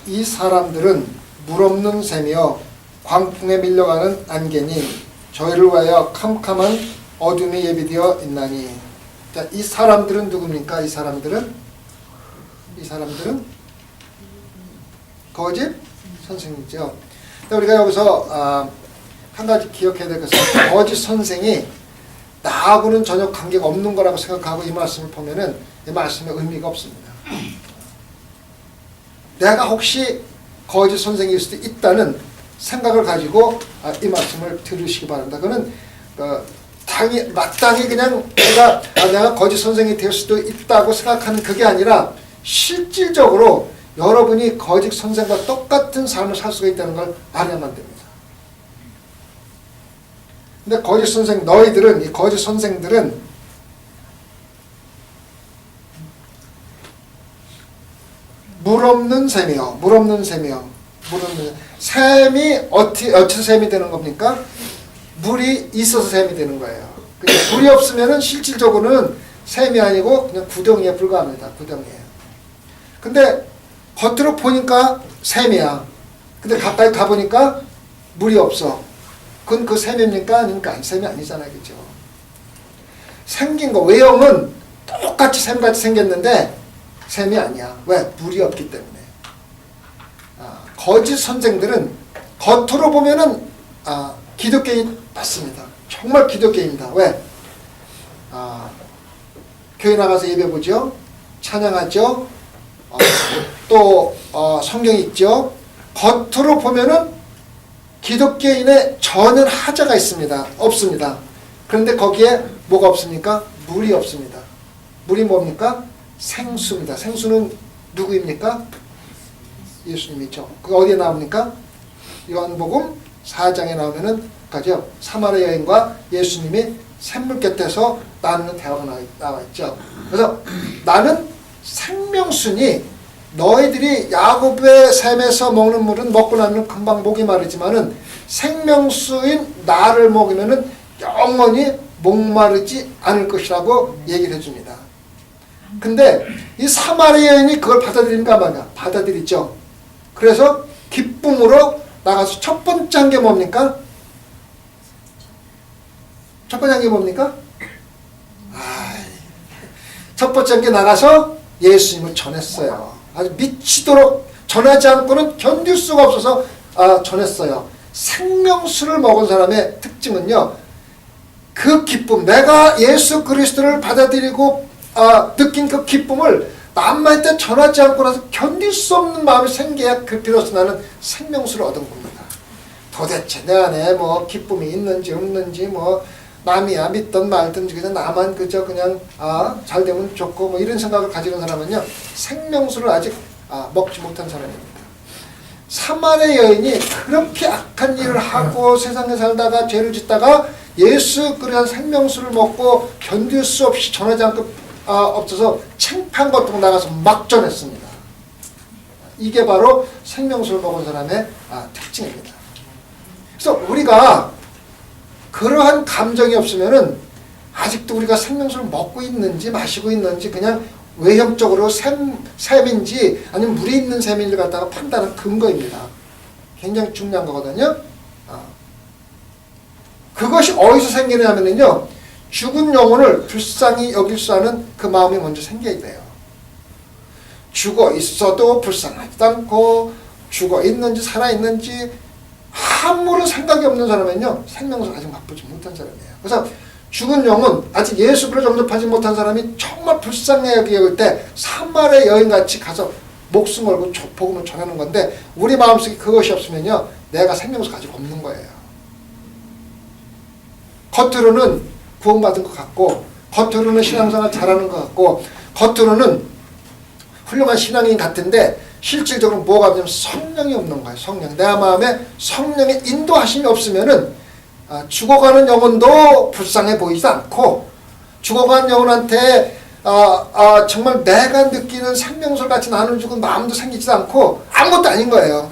이 사람들은 물 없는 샘이여 광풍에 밀려가는 안개니 저희를 위하여 캄캄한 어둠이 예비되어 있나니. 자, 이 사람들은 누굽니까? 이 사람들은 거짓 선생이죠. 우리가 여기서 한 가지 기억해야 될 것은 거짓 선생이 나하고는 전혀 관계가 없는 거라고 생각하고 이 말씀을 보면은 이 말씀에 의미가 없습니다. 내가 혹시 거짓 선생일 수도 있다는 생각을 가지고 이 말씀을 들으시기 바랍니다. 그는 마땅히 그냥 내가 거짓 선생이 될 수도 있다고 생각하는 그게 아니라 실질적으로 여러분이 거짓 선생과 똑같은 삶을 살 수가 있다는 걸 알아야만 됩니다. 근데 거짓 선생, 이 거짓 선생들은 물 없는 샘이요. 샘이 어찌 샘이 되는 겁니까? 물이 있어서 샘이 되는 거예요. 물이 없으면은 실질적으로는 샘이 아니고 그냥 구덩이에 불과합니다. 구덩이에요. 근데 겉으로 보니까 샘이야. 근데 가까이 가보니까 물이 없어. 그건 그 샘입니까? 아닙니까? 샘이 아니잖아요. 그죠? 생긴 거, 외형은 똑같이 샘같이 생겼는데 샘이 아니야. 왜? 물이 없기 때문에. 거짓 선생들은 겉으로 보면은 기독교인 맞습니다. 정말 기독교인이다. 왜? 교회 나가서 예배 보죠. 찬양하죠. 또 성경 읽죠. 겉으로 보면은 기독교인의 전혀 하자가 있습니다. 없습니다. 그런데 거기에 뭐가 없습니까? 물이 없습니다. 물이 뭡니까? 생수입니다. 생수는 누구입니까? 예수님이죠. 그 어디에 나옵니까? 요한복음 4장에 나오면은 가죠. 사마리아 여인과 예수님이 샘물 곁에서 나누는 대화가 나와 있죠. 그래서 나는 생명수니 너희들이 야곱의 샘에서 먹는 물은 먹고 나면 금방 목이 마르지만은 생명수인 나를 먹으면은 영원히 목마르지 않을 것이라고 얘기를 해줍니다. 근데 이 사마리아 여인이 그걸 받아들인가 말이야. 받아들이죠. 그래서 기쁨으로 나가서 첫 번째 한 게 뭡니까? 첫 번째 한 게 뭡니까? 첫 번째 한 게 나가서 예수님을 전했어요. 아주 미치도록 전하지 않고는 견딜 수가 없어서 전했어요. 생명수를 먹은 사람의 특징은요. 그 기쁨, 내가 예수 그리스도를 받아들이고 느낀 그 기쁨을 남한테 전하지 않고 나서 견딜 수 없는 마음이 생겨야 그 비로소 나는 생명수를 얻은 겁니다. 도대체 내 안에 뭐 기쁨이 있는지 없는지 뭐 남이야 믿던 말든지 그냥 나만 그저 그냥 잘 되면 좋고 뭐 이런 생각을 가지는 사람은요 생명수를 아직 먹지 못한 사람입니다. 사마리아 여인이 그렇게 악한 일을 하고 세상에 살다가 죄를 짓다가 예수 그리스도의 생명수를 먹고 견딜 수 없이 전하지 않고 없어서 창피한 것도 나가서 막 전했습니다. 이게 바로 생명수를 먹은 사람의 특징입니다. 그래서 우리가 그러한 감정이 없으면은 아직도 우리가 생명수를 먹고 있는지 마시고 있는지 그냥 외형적으로 샘인지 아니면 물이 있는 샘인지를 갖다가 판단하는 근거입니다. 굉장히 중요한 거거든요. 그것이 어디서 생기냐면요. 죽은 영혼을 불쌍히 여길 수 있는 그 마음이 먼저 생겨야 돼요. 죽어 있어도 불쌍하지도 않고 죽어 있는지 살아 있는지 아무런 생각이 없는 사람은요 생명수를 아직 맛보지 못한 사람이에요. 그래서 죽은 영혼 아직 예수를 영접하지 못한 사람이 정말 불쌍해 여길 때 사마리아 여인같이 가서 목숨 걸고 복음을 전하는 건데 우리 마음속에 그것이 없으면요 내가 생명수가 아직 없는 거예요. 겉으로는 구원받은 것 같고 겉으로는 신앙생활 잘하는 것 같고 겉으로는 훌륭한 신앙인 같은데 실질적으로 뭐가 없냐면 성령이 없는 거예요. 성령. 내 마음에 성령의 인도하심이 없으면은 죽어가는 영혼도 불쌍해 보이지 않고 죽어가는 영혼한테 정말 내가 느끼는 생명술 같이 나눠주고 마음도 생기지도 않고 아무것도 아닌 거예요.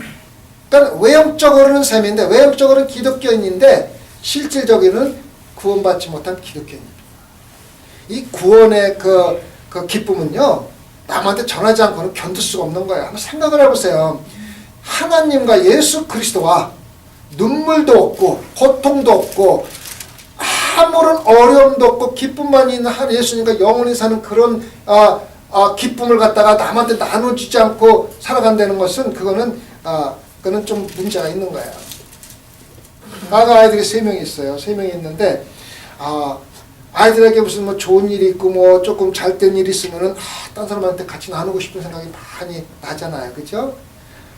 그러니까 외형적으로는 셈인데 외형적으로는 기독교인인데 실질적으로는 구원받지 못한 기독교인입니다. 이 구원의 그 기쁨은요 남한테 전하지 않고는 견딜 수가 없는 거예요. 한번 생각을 해보세요. 하나님과 예수 그리스도와 눈물도 없고 고통도 없고 아무런 어려움도 없고 기쁨만 있는 예수님과 영원히 사는 그런 기쁨을 갖다가 남한테 나눠주지 않고 살아간다는 것은 그거는 좀 문제가 있는 거예요. 아가 아이들이 3명이 있어요. 3명이 있는데 아이들에게 무슨 뭐 좋은 일이 있고 뭐 조금 잘된 일이 있으면은 딴 사람한테 같이 나누고 싶은 생각이 많이 나잖아요. 그죠?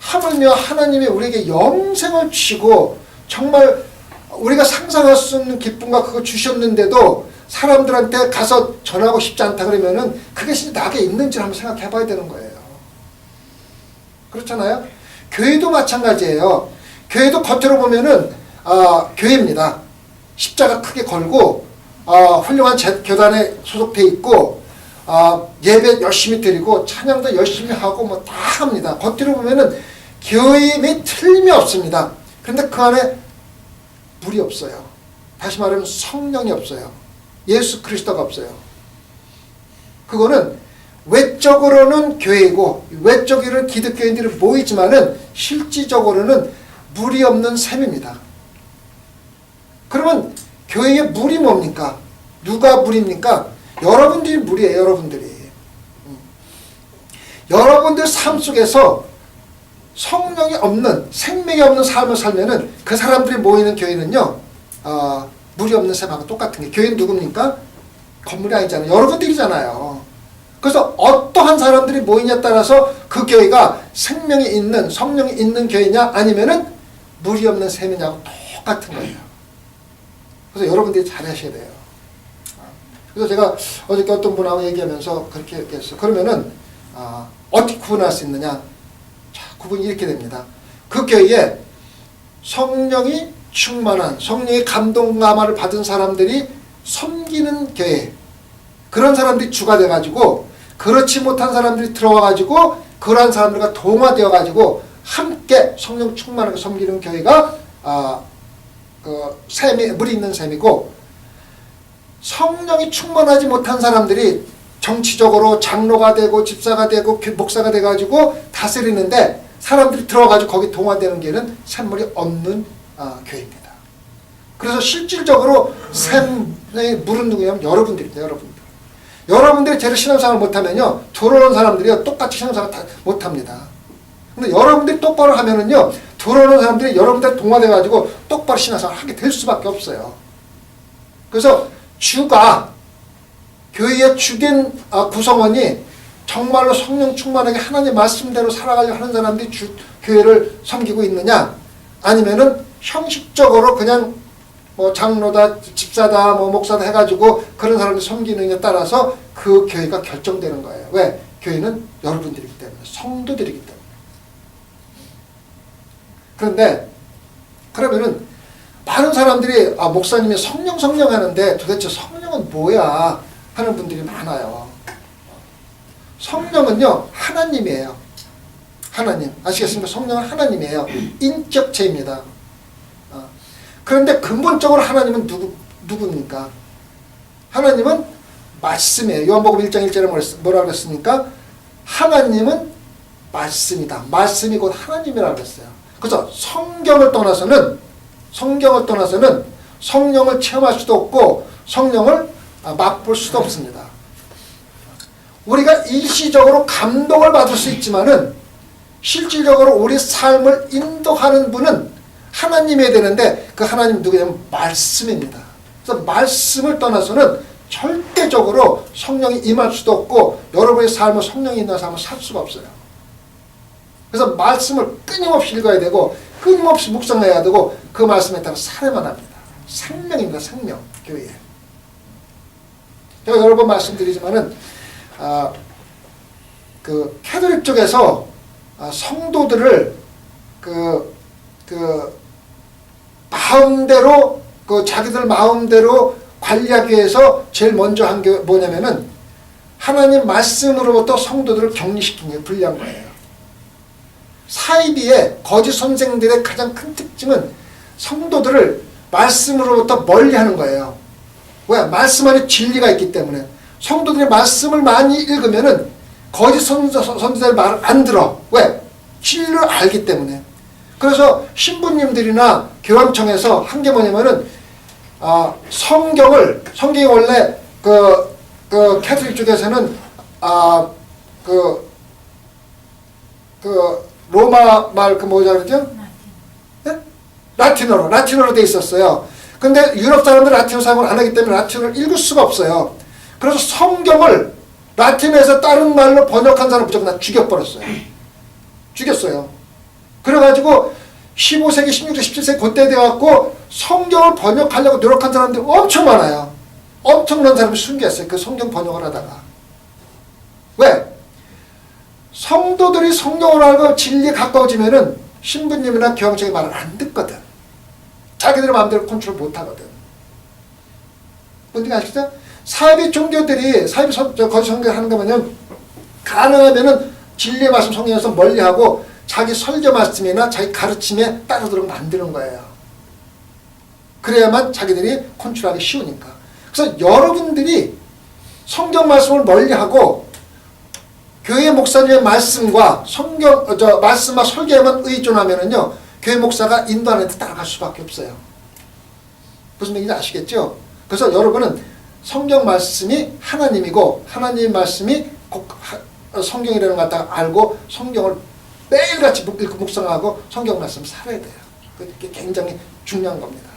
하물며 하나님이 우리에게 영생을 주시고 정말 우리가 상상할 수 없는 기쁨과 그거 주셨는데도 사람들한테 가서 전하고 싶지 않다 그러면은 그게 진짜 나에게 있는지 한번 생각해 봐야 되는 거예요. 그렇잖아요? 교회도 마찬가지예요. 교회도 겉으로 보면은 교회입니다. 십자가 크게 걸고 훌륭한 교단에 소속돼 있고 예배 열심히 드리고 찬양도 열심히 하고 뭐 다 합니다. 겉으로 보면은 교회임이 틀림이 없습니다. 그런데 그 안에 물이 없어요. 다시 말하면 성령이 없어요. 예수 그리스도가 없어요. 그거는 외적으로는 교회이고 외적으로는 기독교인들이 모이지만은 실질적으로는 물이 없는 셈입니다. 그러면 교회의 물이 뭡니까? 누가 물입니까? 여러분들이 물이에요. 여러분들 삶 속에서 성령이 없는 생명이 없는 삶을 살면은 그 사람들이 모이는 교회는요 물이 없는 셈하고 똑같은 게 교회는 누굽니까? 건물이 아니잖아요. 여러분들이잖아요. 그래서 어떠한 사람들이 모이냐에 따라서 그 교회가 생명이 있는 성령이 있는 교회냐 아니면은 물이 없는 셈이냐고 똑같은 거예요. 그래서 여러분들이 잘하셔야 돼요. 그래서 제가 어저께 어떤 분하고 얘기하면서 그렇게 얘기했어요. 그러면은 어떻게 구분할 수 있느냐? 자, 구분이 이렇게 됩니다. 그 교회에 성령이 충만한 성령의 감동감화를 받은 사람들이 섬기는 교회, 그런 사람들이 주가 돼가지고 그렇지 못한 사람들이 들어와가지고 그러한 사람들과 동화되어가지고 함께 성령 충만하게 섬기는 교회가 물이 있는 셈이고, 성령이 충만하지 못한 사람들이 정치적으로 장로가 되고 집사가 되고 목사가 돼가지고 다스리는데 사람들이 들어가지고 거기 동화되는 게는 샘물이 없는 교회입니다. 그래서 실질적으로 샘의 물은 누구냐면 여러분들입니다. 여러분들이 제대로 신앙생활을 못하면요 들어오는 사람들이 똑같이 신앙생활을 못합니다. 근데 여러분들이 똑바로 하면은요 들어오는 사람들이 여러분들 동화돼가지고 똑바로 신앙생활을 하게 될 수밖에 없어요. 그래서 교회의 주된 구성원이 정말로 성령 충만하게 하나님 말씀대로 살아가려고 하는 사람들이 교회를 섬기고 있느냐, 아니면은 형식적으로 그냥 뭐 장로다 집사다 뭐 목사다 해가지고 그런 사람들 섬기느냐에 따라서 그 교회가 결정되는 거예요. 왜? 교회는 여러분들이기 때문에, 성도들이기 때문에. 그런데 그러면은 많은 사람들이 목사님이 성령 하는데 도대체 성령은 뭐야 하는 분들이 많아요. 성령은요 하나님이에요. 하나님, 아시겠습니까? 성령은 하나님이에요. 인격체입니다. 그런데 근본적으로 하나님은 누굽니까? 하나님은 말씀이에요. 요한복음 1장 1절에 뭐라 그랬습니까? 하나님은 말씀이다. 말씀이 곧 하나님이라고 그랬어요. 그래서 성경을 떠나서는 성령을 체험할 수도 없고 성령을 맛볼 수도 없습니다. 우리가 일시적으로 감동을 받을 수 있지만은 실질적으로 우리 삶을 인도하는 분은 하나님이어야 되는데 그 하나님 누구냐면 말씀입니다. 그래서 말씀을 떠나서는 절대적으로 성령이 임할 수도 없고 여러분의 삶을 성령이 있는 삶을 살 수가 없어요. 그래서 말씀을 끊임없이 읽어야 되고 끊임없이 묵상해야 되고 그 말씀에 따라 살아야만 합니다. 생명입니다. 생명. 교회. 제가 여러 번 말씀드리지만은 그 캐톨릭 쪽에서 성도들을 마음대로 자기들 마음대로 관리하기 위해서 제일 먼저 한 게 뭐냐면은 하나님 말씀으로부터 성도들을 격리시킨 게 불리한 거예요. 사이비의 거짓 선생들의 가장 큰 특징은 성도들을 말씀으로부터 멀리하는 거예요. 왜? 말씀 안에 진리가 있기 때문에. 성도들이 말씀을 많이 읽으면은 거짓 선지자의 말을 안 들어. 왜? 진리를 알기 때문에. 그래서 신부님들이나 교황청에서 한 게 뭐냐면은 성경이 원래 그 캐톨릭 쪽에서는 로마 말 뭐자 그러죠? 네? 라틴어로 돼 있었어요. 근데 유럽 사람들 라틴어 사용을 안 하기 때문에 라틴어를 읽을 수가 없어요. 그래서 성경을 라틴어에서 다른 말로 번역한 사람 무조건 다 죽였어요. 그래가지고 15세기, 16세기, 17세기 그때 돼갖고 성경을 번역하려고 노력한 사람들이 엄청 많아요. 엄청난 사람이 숨겼어요. 그 성경 번역을 하다가. 왜? 성도들이 성경을 알고 진리에 가까워지면은 신부님이나 교황청의 말을 안 듣거든. 자기들의 마음대로 컨트롤 못 하거든. 뭔지 아시죠? 사이비 종교들이, 거짓 성경 하는 거 뭐냐면, 가능하면은 진리의 말씀 성경에서 멀리하고 자기 설교 말씀이나 자기 가르침에 따르도록 만드는 거예요. 그래야만 자기들이 컨트롤하기 쉬우니까. 그래서 여러분들이 성경 말씀을 멀리하고 교회 목사님의 말씀과 말씀과 설교에만 의존하면은요, 교회 목사가 인도하는 데 따라갈 수밖에 없어요. 무슨 얘기인지 아시겠죠? 그래서 여러분은 성경 말씀이 하나님이고, 하나님의 말씀이 성경이라는 걸 갖다가 알고, 성경을 매일같이 묵상하고 성경 말씀을 살아야 돼요. 그게 굉장히 중요한 겁니다.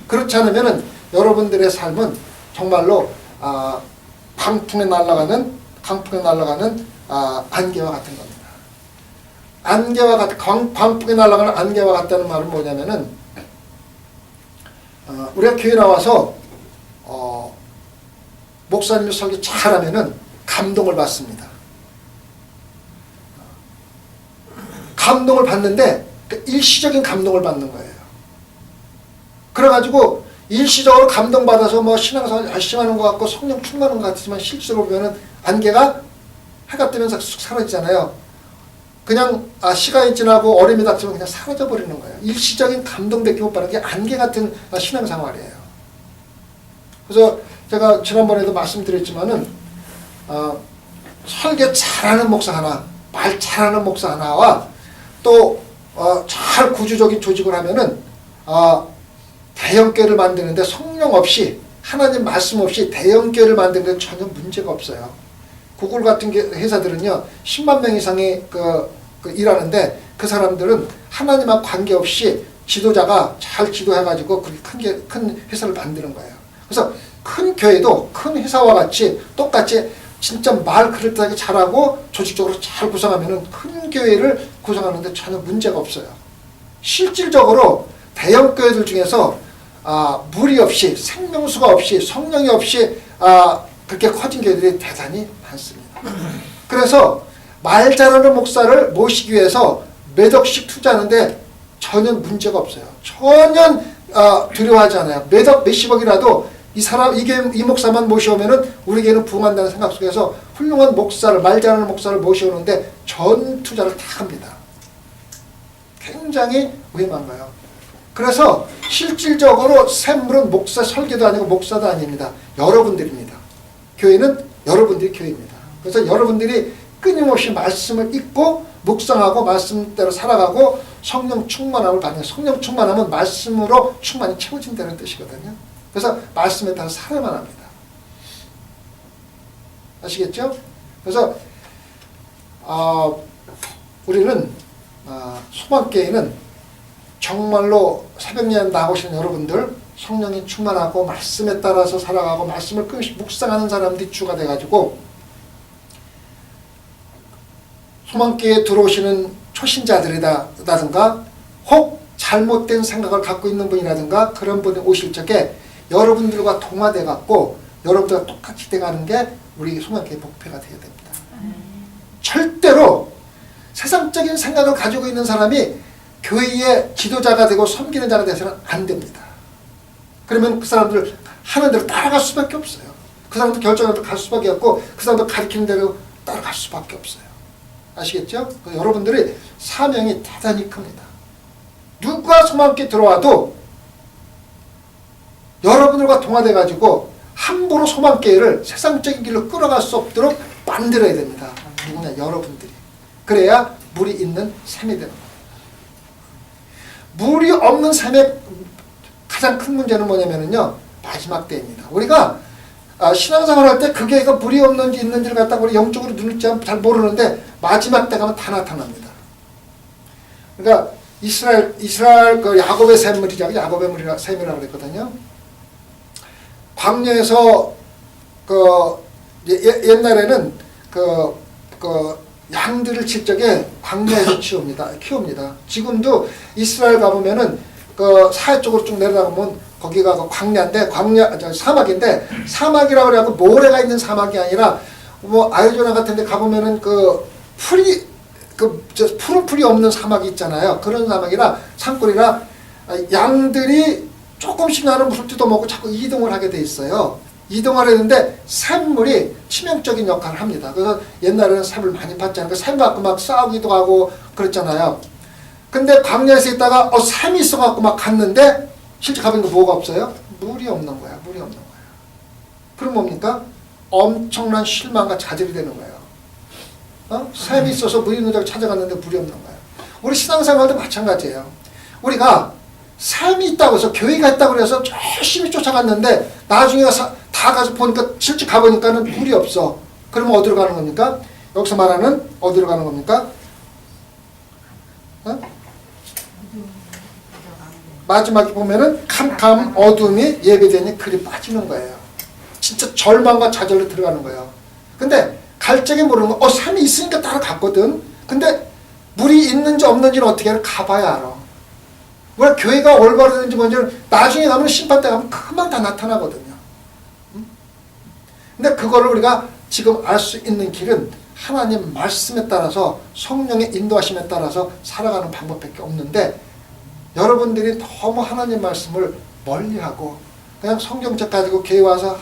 그렇지 않으면은 여러분들의 삶은 정말로 강풍에 날아가는 안개와 같은 겁니다. 광풍에 날아가는 안개와 같다는 말은 뭐냐면은, 우리가 교회 나와서 목사님이 설교 잘하면은 감동을 받습니다. 감동을 받는데 일시적인 감동을 받는 거예요. 그래가지고 일시적으로 감동받아서 뭐 신앙생활 열심히 하는 것 같고 성령 충만한 것 같지만 실제로 보면은 안개가 해가 뜨면서 쑥 사라지잖아요. 그냥 시간이 지나고 얼음이 닥치면 그냥 사라져버리는 거예요. 일시적인 감동밖에 못 받는 게 안개 같은 신앙생활이에요. 그래서 제가 지난번에도 말씀드렸지만은 설교 잘하는 목사 하나, 말 잘하는 목사 하나와 또 잘 구조적인 조직을 하면은 대형교회를 만드는데 성령 없이, 하나님 말씀 없이 대형교회를 만드는 데 전혀 문제가 없어요. 구글 같은 회사들은요 10만 명 이상이 일하는데 그 사람들은 하나님과 관계없이 지도자가 잘 지도해가지고 그렇게 큰 회사를 만드는 거예요. 그래서 큰 교회도 큰 회사와 같이 똑같이 진짜 말 그럴듯하게 잘하고 조직적으로 잘 구성하면은 큰 교회를 구성하는데 전혀 문제가 없어요. 실질적으로 대형 교회들 중에서 무리 없이, 생명수가 없이, 성령이 없이 그렇게 커진 교회들이 대단히 많습니다. 그래서 말 잘하는 목사를 모시기 위해서 몇 억씩 투자하는데 전혀 문제가 없어요. 전혀 두려워하지 않아요. 몇십억이라도 이 목사만 모셔오면은 우리 교회는 부흥한다는 생각 속에서 훌륭한 목사를, 말 잘하는 목사를 모셔오는데 전 투자를 다 합니다. 굉장히 위험한 거예요. 그래서 실질적으로 샘물은 목사 설계도 아니고 목사도 아닙니다. 여러분들입니다. 교회는 여러분들이 교회입니다. 그래서 여러분들이 끊임없이 말씀을 읽고 묵상하고 말씀대로 살아가고 성령 충만함을 받는, 성령 충만함은 말씀으로 충만히 채워진다는 뜻이거든요. 그래서 말씀에 따라 살아야만 합니다. 아시겠죠? 그래서 우리는 소망교회는 정말로 새벽예배 나오시는 여러분들, 성령이 충만하고 말씀에 따라서 살아가고 말씀을 끊임없이 묵상하는 사람들이 주가 돼가지고 소망교회에 들어오시는 초신자들이라든가 혹 잘못된 생각을 갖고 있는 분이라든가 그런 분이 오실 적에 여러분들과 동화돼갖고 여러분들과 똑같이 돼가는 게 우리 소망교회 목표가 되어야 됩니다. 절대로 세상적인 생각을 가지고 있는 사람이 교회의 지도자가 되고 섬기는 자가 되어서는 안 됩니다. 그러면 그 사람들 하는 대로 따라갈 수밖에 없어요. 그 사람들 결정할 대로 갈 수밖에 없고 그 사람들 가르치는 대로 따라갈 수밖에 없어요. 아시겠죠? 여러분들의 사명이 대단히 큽니다. 누가 소망교회 들어와도 여러분들과 동화돼가지고 함부로 소망교회를 세상적인 길로 끌어갈 수 없도록 만들어야 됩니다. 누구냐? 여러분들이. 그래야 물이 있는 삶이 되는 거예요. 물이 없는 삶의 가장 큰 문제는 뭐냐면요, 마지막 때입니다. 우리가 신앙생활 할 때 그게 물이 없는지 있는지를 갖다가 우리 영적으로 눈을 잘 모르는데 마지막 때 가면 다 나타납니다. 그러니까 이스라엘 그 야곱의 샘물이라고, 야곱의 샘이라고 그랬거든요. 광야에서 옛날에는 양들을 칠 적에 광야에서 키웁니다. 지금도 이스라엘 가보면은 사해 쪽으로 쭉 내려가보면 거기가 광야인데, 사막인데, 사막이라고 그래갖고 모래가 있는 사막이 아니라 아리조나 같은 데 가보면은 푸른 풀이 없는 사막이 있잖아요. 그런 사막이라 산골이라 양들이 조금씩 나는 물도 먹고 자꾸 이동을 하게 돼 있어요. 이동을 했는데 샘물이 치명적인 역할을 합니다. 그래서 옛날에는 샘을 많이 팠잖아요. 그 샘 갖고 막 싸우기도 하고 그랬잖아요. 근데 광야에서 있다가 샘이 있어갖고 막 갔는데 실제 가보니까 뭐가 없어요? 물이 없는 거야. 물이 없는 거야. 그럼 뭡니까? 엄청난 실망과 좌절이 되는 거예요. 샘이 있어서 물이 있는 데를 찾아갔는데 물이 없는 거예요. 우리 신앙생활도 마찬가지예요. 우리가 샘이 있다고 해서, 교회가 있다고 해서 열심히 쫓아갔는데 나중에 다 가서 보니까, 실제 가보니까는 물이 없어. 그러면 어디로 가는 겁니까? 여기서 말하는 어디로 가는 겁니까? 마지막에 보면은 캄캄 어둠이 예배되니 그리 빠지는 거예요. 진짜 절망과 좌절로 들어가는 거예요. 근데 갈 적에 모르는 거, 샘이 있으니까 따라갔거든. 근데 물이 있는지 없는지는 어떻게 알아? 가봐야 알아. 왜 교회가 올바르는지 뭔지를 나중에 가면, 심판 때 가면 금방 다 나타나거든요. 근데 그거를 우리가 지금 알 수 있는 길은 하나님 말씀에 따라서, 성령의 인도하심에 따라서 살아가는 방법밖에 없는데, 여러분들이 너무 하나님 말씀을 멀리하고 그냥 성경책 가지고 교회 와서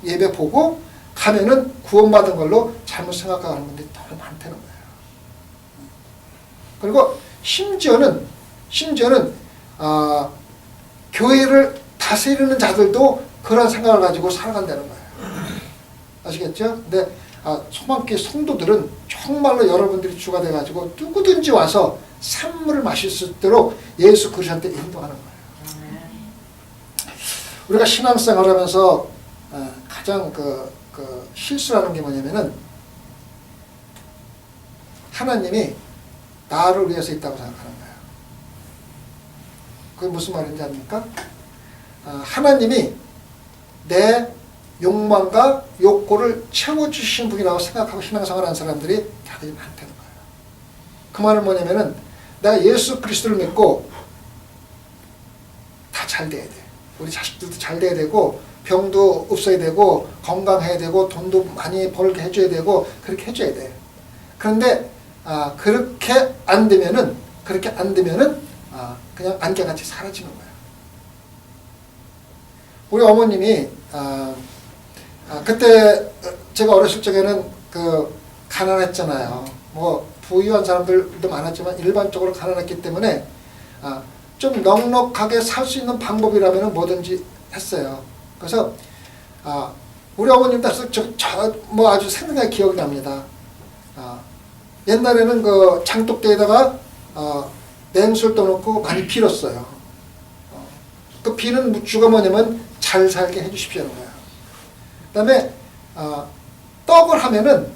예배 보고 가면은 구원받은 걸로 잘못 생각하는 분들이 너무 많다는 거예요. 그리고 심지어는 교회를 다스리는 자들도 그런 생각을 가지고 살아간다는 거예요. 아시겠죠? 근데 소망교회 성도들은 정말로 여러분들이 주가 돼가지고 누구든지 와서 산물을 마실 수 있도록 예수 그리스도한테 인도하는 거예요. 우리가 신앙생활하면서 가장 실수라는 게 뭐냐면은, 하나님이 나를 위해서 있다고 생각하는 거예요. 그게 무슨 말인지 압니까? 하나님이 내 욕망과 욕구를 채워주신 분이라고 생각하고 신앙생활하는 사람들이 다들 많다는 거예요. 그 말은 뭐냐면은, 내가 예수 그리스도를 믿고 다 잘 돼야 돼. 우리 자식들도 잘 돼야 되고, 병도 없어야 되고, 건강해야 되고, 돈도 많이 벌게 해줘야 되고, 그렇게 해줘야 돼. 그런데 그렇게 안 되면은 그냥 안개같이 사라지는 거예요. 우리 어머님이 그때 제가 어렸을 적에는 가난했잖아요. 부유한 사람들도 많았지만 일반적으로 가난했기 때문에 좀 넉넉하게 살 수 있는 방법이라면 뭐든지 했어요. 그래서 우리 어머님도 아주 생생하게 기억이 납니다. 옛날에는 장독대에다가 냉수를 떠놓고 많이 빌었어요. 그 비는 주가 뭐냐면 잘 살게 해주십시오는 거예요. 그 다음에 떡을 하면은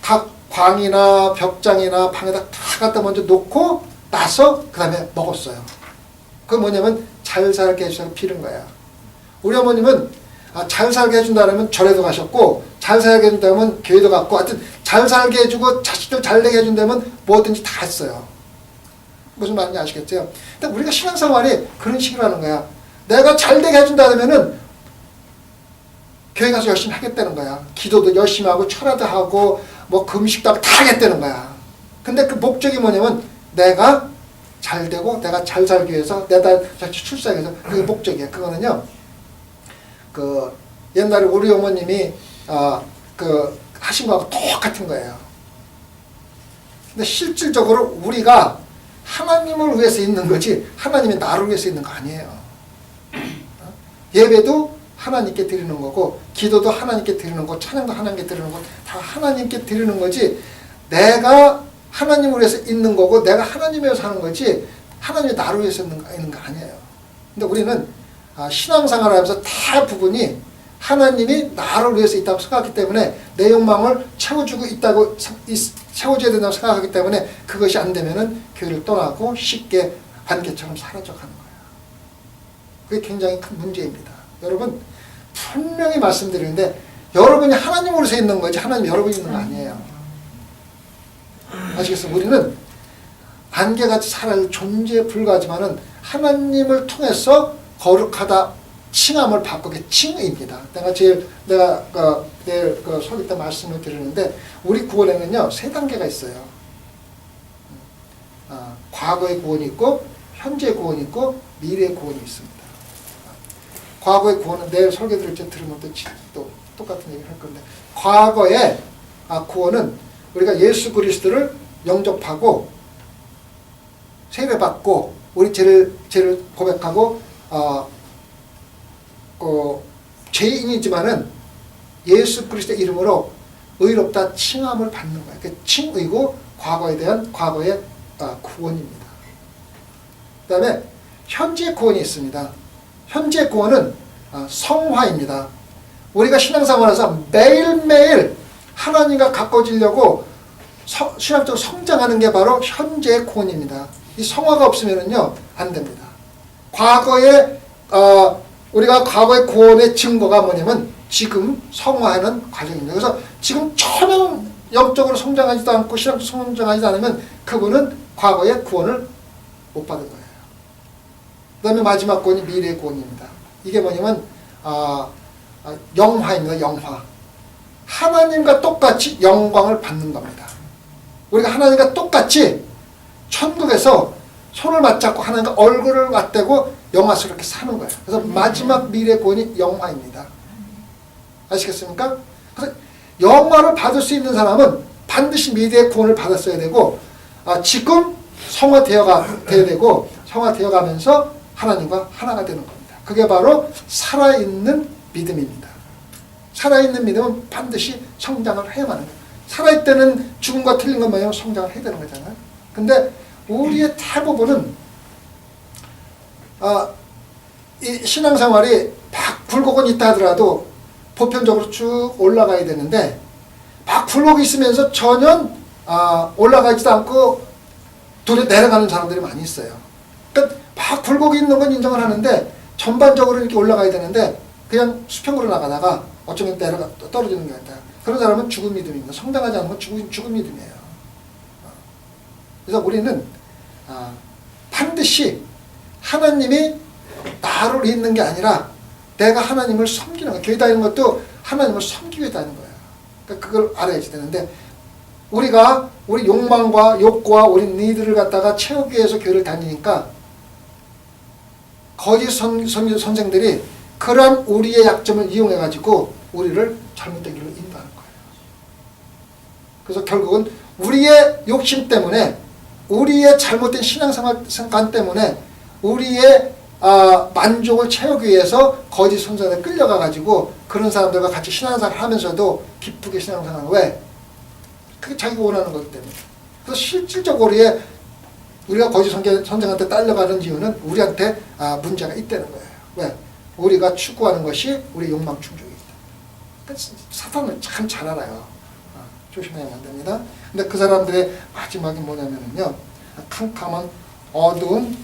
각 광이나 벽장이나 방에다 다 갖다 먼저 놓고 나서 그 다음에 먹었어요. 그게 뭐냐면 잘 살게 해주셔서 빌은 거야. 우리 어머님은 잘 살게 해준다면 절에도 가셨고, 잘 살게 해준다면 교회도 갔고, 하여튼 잘 살게 해주고 자식들 잘 되게 해준다면 뭐든지 다 했어요. 무슨 말인지 아시겠죠? 근데 우리가 신앙생활이 그런 식으로 하는 거야. 내가 잘 되게 해준다면은 교회 가서 열심히 하겠다는 거야. 기도도 열심히 하고 철야도 하고 금식도 하고 다 하겠다는 거야. 근데 그 목적이 뭐냐면 내가 잘 되고 내가 잘 살기 위해서 내 딸 출산하기 위해서, 그게 목적이에요. 그거는요, 옛날에 우리 어머님이 하신 거하고 똑같은 거예요. 근데 실질적으로 우리가 하나님을 위해서 있는 거지 하나님이 나를 위해서 있는 거 아니에요. 예배도 하나님께 드리는 거고, 기도도 하나님께 드리는 거, 찬양도 하나님께 드리는 거, 다 하나님께 드리는 거지, 내가 하나님을 위해서 있는 거고 내가 하나님 위해서 하는 거지 하나님이 나를 위해서 있는 거 아니에요. 근데 우리는 신앙생활을 하면서 다 부분이 하나님이 나를 위해서 있다고 생각하기 때문에 내 욕망을 채워줘야 된다고 생각하기 때문에 그것이 안 되면은 교회를 떠나고 쉽게 관계처럼 사라져가는 거예요. 그게 굉장히 큰 문제입니다. 여러분 분명히 말씀드리는데 여러분이 하나님으로 서 있는 거지 하나님 여러분이 있는 거 아니에요. 아시겠어요? 우리는 안개같이 살아야 존재에 불과하지만은 하나님을 통해서 거룩하다 칭함을 받고 그게 칭의입니다. 내가 내일 설교 때 말씀을 드리는데 우리 구원에는요 3단계가 있어요. 과거의 구원이 있고 현재 구원이 있고 미래의 구원이 있습니다. 과거의 구원은 내일 설교 들을 때 들으면 또 똑같은 얘기를 할 건데 과거의 구원은 우리가 예수 그리스도를 영접하고 세례받고 우리 죄를 고백하고 죄인이지만은 예수 그리스도의 이름으로 의롭다 칭함을 받는 거예요. 그 칭의고 과거에 대한 과거의 구원입니다. 그 다음에 현재 구원이 있습니다. 현재 구원은 성화입니다. 우리가 신앙생활에서 매일매일 하나님과 가까워지려고 신앙적으로 성장하는 게 바로 현재의 구원입니다. 이 성화가 없으면은요 안 됩니다. 과거에 우리가 과거의 구원의 증거가 뭐냐면 지금 성화하는 과정입니다. 그래서 지금 전혀 영적으로 성장하지도 않고 신앙적으로 성장하지도 않으면 그분은 과거의 구원을 못 받은 거예요. 그 다음에 마지막 구원이 미래의 구원입니다. 이게 뭐냐면 영화입니다. 영화. 하나님과 똑같이 영광을 받는 겁니다. 우리가 하나님과 똑같이 천국에서 손을 맞잡고 하나님과 얼굴을 맞대고 영화스럽게 사는 거예요. 그래서 마지막 미래 구원이 영화입니다. 아시겠습니까? 그래서 영화를 받을 수 있는 사람은 반드시 미래의 구원을 받았어야 되고 지금 성화되어야 되고 성화되어가면서 하나님과 하나가 되는 겁니다. 그게 바로 살아있는 믿음입니다. 살아있는 믿음은 반드시 성장을 해야만 하는 거예요. 살아있을 때는 죽음과 틀린 것 마냥 성장을 해야 되는 거잖아요. 근데 우리의 대부분은 이 신앙생활이 막 굴곡은 있다 하더라도 보편적으로 쭉 올라가야 되는데 막 굴곡이 있으면서 전혀 올라가지도 않고 둘이 내려가는 사람들이 많이 있어요. 그러니까 막 굴곡이 있는 건 인정을 하는데 전반적으로 이렇게 올라가야 되는데 그냥 수평으로 나가다가 어쩌면 떨어지는 게 아니다. 그런 사람은 죽은 믿음입니다. 성장하지 않은 건 죽은 믿음이에요. 그래서 우리는 반드시 하나님이 나를 있는 게 아니라 내가 하나님을 섬기는 거예요. 교회 다니는 것도 하나님을 섬기기 위해 다니는 거예요. 그러니까 그걸 알아야지 되는데 우리가 우리 욕망과 욕구와 우리 니들을 갖다가 채우기 위해서 교회를 다니니까 거짓 선생들이 그러한 우리의 약점을 이용해가지고 우리를 잘못된 길로 인도하는 거예요. 그래서 결국은 우리의 욕심 때문에 우리의 잘못된 신앙생활 때문에 우리의 만족을 채우기 위해서 거짓 선생에 끌려가가지고 그런 사람들과 같이 신앙생활을 하면서도 기쁘게 신앙생활을 왜? 그게 자기가 원하는 거기 때문에. 그래서 실질적으로 우리가 거짓 선생한테 딸려가는 이유는 우리한테 문제가 있다는 거예요. 왜? 우리가 추구하는 것이 우리 욕망 충족이기 때문에. 사탄을 참 잘 알아요. 조심해야만 됩니다. 근데 그 사람들의 마지막이 뭐냐면요. 캄캄한 어두움이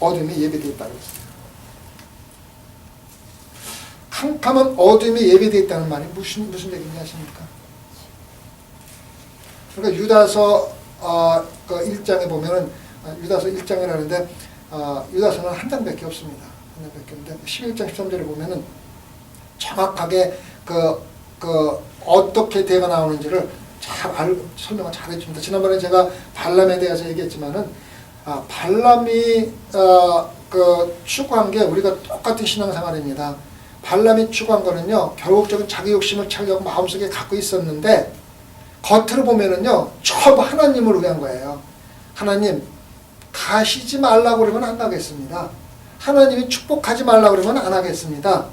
예비되어 있다고 했어요. 캄캄한 어둠이 예비되어 있다는 말이 무슨 얘기인지 아십니까? 그러니까 유다서 1장에 보면은 유다서 1장이라는데 유다서는 한 장밖에 없습니다. 한 장밖에 없는데 11장 13절에 보면은 정확하게 어떻게 대가 나오는지를 설명을 잘 해줍니다. 지난번에 제가 발람에 대해서 얘기했지만은 발람이 추구한 게 우리가 똑같은 신앙생활입니다. 발람이 추구한 거는요 결국적인 자기 욕심을 채우려고 마음속에 갖고 있었는데 겉으로 보면은요 전부 하나님을 위한 거예요. 하나님 가시지 말라고 그러면 안 가겠습니다. 하나님이 축복하지 말라고 그러면 안 하겠습니다.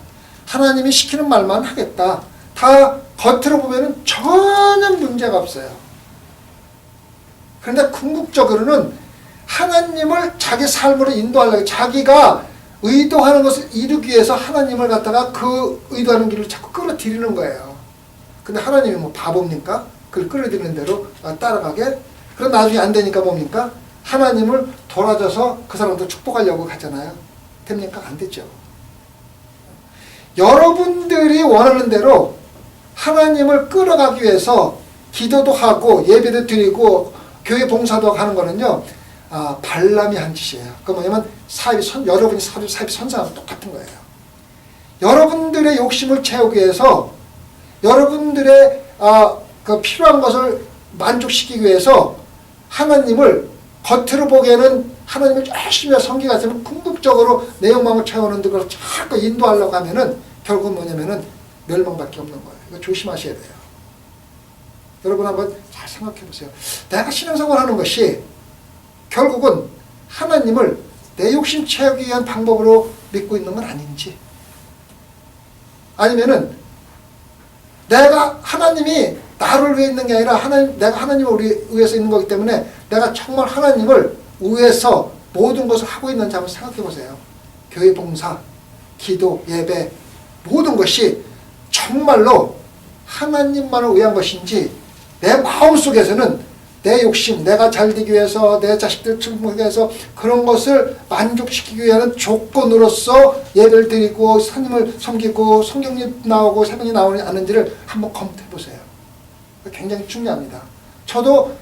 하나님이 시키는 말만 하겠다. 다 겉으로 보면은 전혀 문제가 없어요. 그런데 궁극적으로는 하나님을 자기 삶으로 인도하려고 자기가 의도하는 것을 이루기 위해서 하나님을 갖다가 그 의도하는 길을 자꾸 끌어들이는 거예요. 근데 하나님이 뭐 바보입니까? 그걸 끌어들이는 대로 따라가게? 그럼 나중에 안 되니까 뭡니까? 하나님을 돌아줘서 그 사람도 축복하려고 하잖아요. 됩니까? 안 되죠. 여러분들이 원하는 대로 하나님을 끌어가기 위해서 기도도 하고 예배도 드리고 교회 봉사도 하는 거는요, 발람이 한 짓이에요. 그 뭐냐면 여러분이 사입 선상하고 똑같은 거예요. 여러분들의 욕심을 채우기 위해서 여러분들의 그 필요한 것을 만족시키기 위해서 하나님을 겉으로 보기에는 하나님을 열심히 섬기가 같으면 궁극적으로 내 욕망을 채우는 데를 자꾸 인도하려고 하면은 결국은 뭐냐면은 멸망밖에 없는 거예요. 이거 조심하셔야 돼요. 여러분 한번 잘 생각해 보세요. 내가 신앙생활 하는 것이 결국은 하나님을 내 욕심 채우기 위한 방법으로 믿고 있는 건 아닌지, 아니면은 내가 하나님이 나를 위해 있는 게 아니라 내가 하나님을 위해서 있는 거기 때문에 내가 정말 하나님을 위해서 모든 것을 하고 있는지 한번 생각해 보세요. 교회 봉사, 기도, 예배 모든 것이 정말로 하나님만을 위한 것인지 내 마음속에서는 내 욕심, 내가 잘 되기 위해서 내 자식들 축복하기 위해서 그런 것을 만족시키기 위한 조건으로서 예배를 드리고 하나님을 섬기고 성경이 나오고 새벽이 나오지 않은지를 한번 검토해 보세요. 굉장히 중요합니다. 저도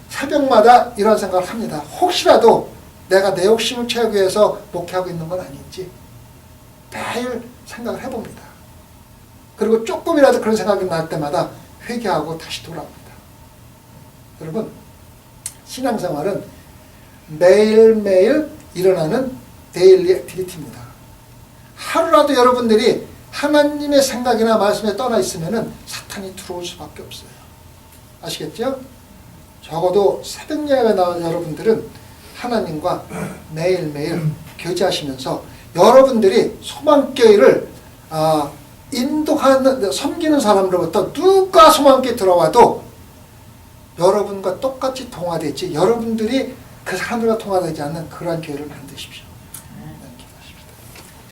새벽마다 이런 생각을 합니다. 혹시라도 내가 내 욕심을 채우기 위해서 목회하고 있는 건 아닌지 매일 생각을 해봅니다. 그리고 조금이라도 그런 생각이 날 때마다 회개하고 다시 돌아옵니다. 여러분, 신앙생활은 매일매일 일어나는 데일리 액티비티입니다. 하루라도 여러분들이 하나님의 생각이나 말씀에 떠나 있으면 사탄이 들어올 수밖에 없어요. 아시겠죠? 적어도 새벽 예배에 나온 여러분들은 하나님과 매일매일 교제하시면서 여러분들이 소망교회를 인도하는, 섬기는 사람으로부터 누가 소망교회 들어와도 여러분과 똑같이 통화되지 여러분들이 그 사람들과 통화되지 않는 그러한 교회를 만드십시오.